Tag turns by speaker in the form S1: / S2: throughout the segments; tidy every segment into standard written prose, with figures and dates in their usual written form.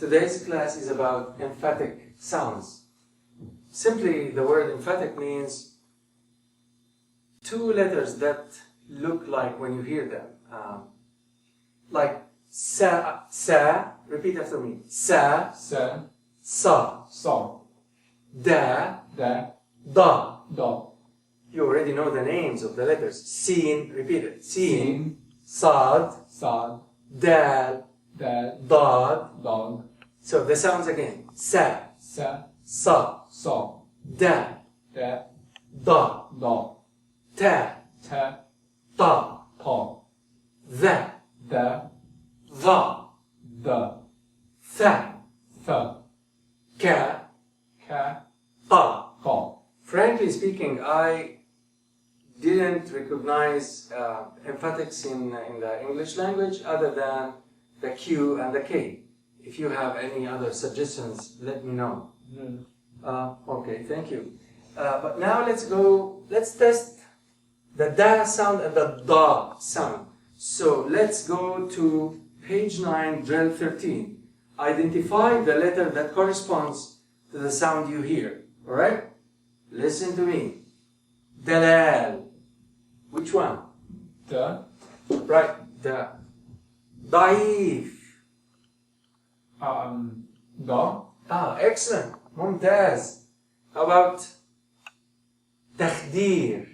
S1: Today's class is about emphatic sounds. Simply, the word emphatic means two letters that look like when you hear them. Like sa, sa, repeat after me. Sa,
S2: Sa,
S1: sa,
S2: sa,
S1: da,
S2: da,
S1: da.
S2: da.
S1: You already know the names of the letters. Sin, repeat it. Sin,
S2: Sin,
S1: sad,
S2: sad,
S1: dal,
S2: dad,
S1: dad.
S2: dog.
S1: So the sounds again. Sa,
S2: Sa,
S1: sa,
S2: sa,
S1: da,
S2: da,
S1: da,
S2: da.
S1: ta,
S2: Ta,
S1: ta,
S2: ta.
S1: tha,
S2: Da,
S1: dha,
S2: da.
S1: tha,
S2: Tha,
S1: ka,
S2: ka,
S1: ta.
S2: ka.
S1: Frankly speaking, I didn't recognize emphatics in the English language other than the Q and the K. If you have any other suggestions, let me know. Okay, thank you. But now let's test the da sound and the da sound. So let's go to page 9, drill 13. Identify the letter that corresponds to the sound you hear. Alright? Listen to me. Dalal. Which one?
S2: Da,
S1: Right, da. Daif.
S2: da,
S1: Excellent. Mumtaz. How about تخدير?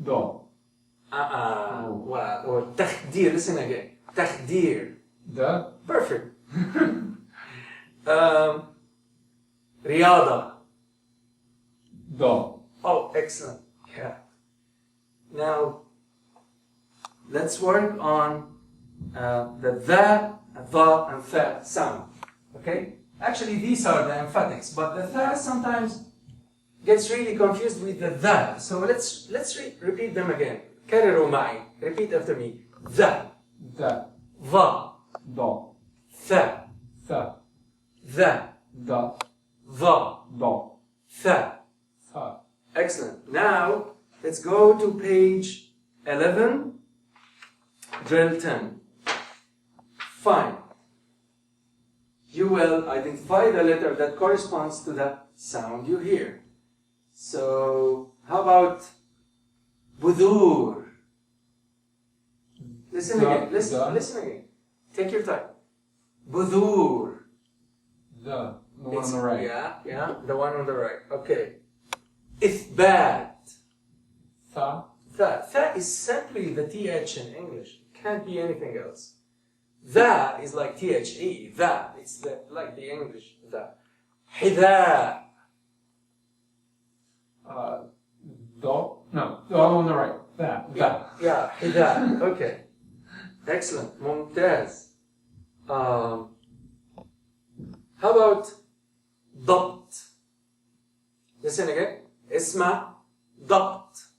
S2: da.
S1: Or تخدير. Listen again. تخدير.
S2: Da,
S1: Perfect. رياضة.
S2: da.
S1: Oh, excellent. Yeah. Now, let's work on the and tha sound. Okay? Actually, these are the emphatics, but the tha sometimes gets really confused with the tha. So let's repeat them again. كرروا معي. Repeat after me. Tha,
S2: Da,
S1: va,
S2: da.
S1: tha,
S2: Tha,
S1: tha,
S2: da,
S1: va,
S2: da.
S1: tha.
S2: Tha.
S1: Excellent. Now, let's go to page 11, drill 10. Fine. You will identify the letter that corresponds to the sound you hear. So, how about budur? Listen again. Listen again. Take your time. Budur.
S2: The one on the right.
S1: Yeah, the one on the right. Okay. Ithbat.
S2: Tha,
S1: Tha is simply the TH in English. It can't be anything else. Tha is like THE. Tha. It's like the English. Tha. Hida.
S2: da. No, the one on the right. That, that.
S1: Yeah, hida. Okay. Excellent. Mumtaz. How about ضبط? Listen again. اسمع ضبط.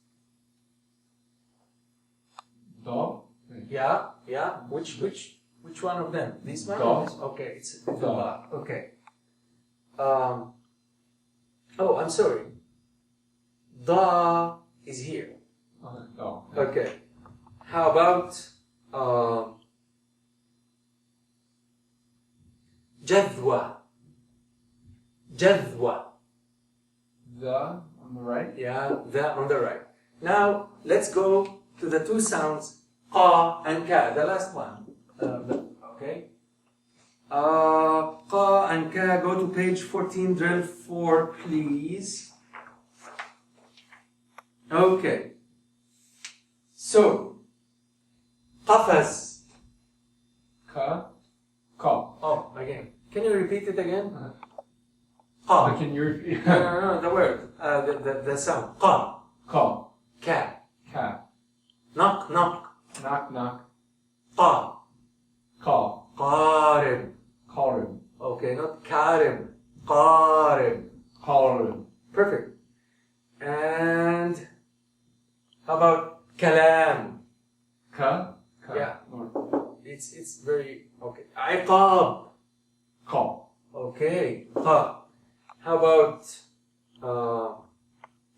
S2: Da,
S1: Yeah. Which one of them? This one?
S2: Da.
S1: Okay, it's
S2: Da.
S1: Okay. Oh, I'm sorry. Da is here.
S2: da.
S1: Okay. How about جذوة? جذوة.
S2: The on the right.
S1: Yeah, the on the right. Now let's go to the two sounds qa and ka. The last one. Okay. Qa and ka. Go to page 14, drill 4, please. Okay. So, قفز.
S2: Ka, ka.
S1: Oh, again. Can you repeat it again?
S2: Qa. Can you repeat?
S1: No, the word. The sound. qa.
S2: Ka,
S1: Ka.
S2: ka.
S1: Knock, knock.
S2: Knock, knock.
S1: qa.
S2: Ka,
S1: قارب.
S2: qarib.
S1: Okay, not كارب. قارب.
S2: Qarib.
S1: Perfect. And how about كلام?
S2: Ka, ka.
S1: Yeah. It's very okay. عقاب.
S2: Ka.
S1: Okay. qa. How about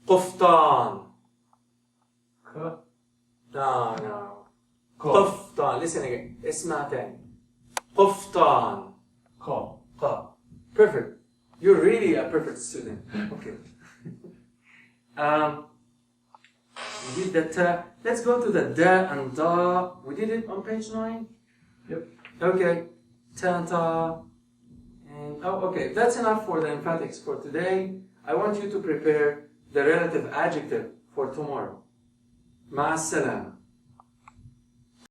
S1: قفطان?
S2: Ka,
S1: No.
S2: ka.
S1: قفطان. Listen again. اسمع تاني. قفطان.
S2: Call.
S1: qa. Perfect. You're really a perfect student. Okay. We did the ta. Let's go to the da and da. We did it on page 9?
S2: Yep.
S1: Okay. Ta, ta. And, okay. That's enough for the emphatics for today. I want you to prepare the relative adjective for tomorrow. مع السلامة.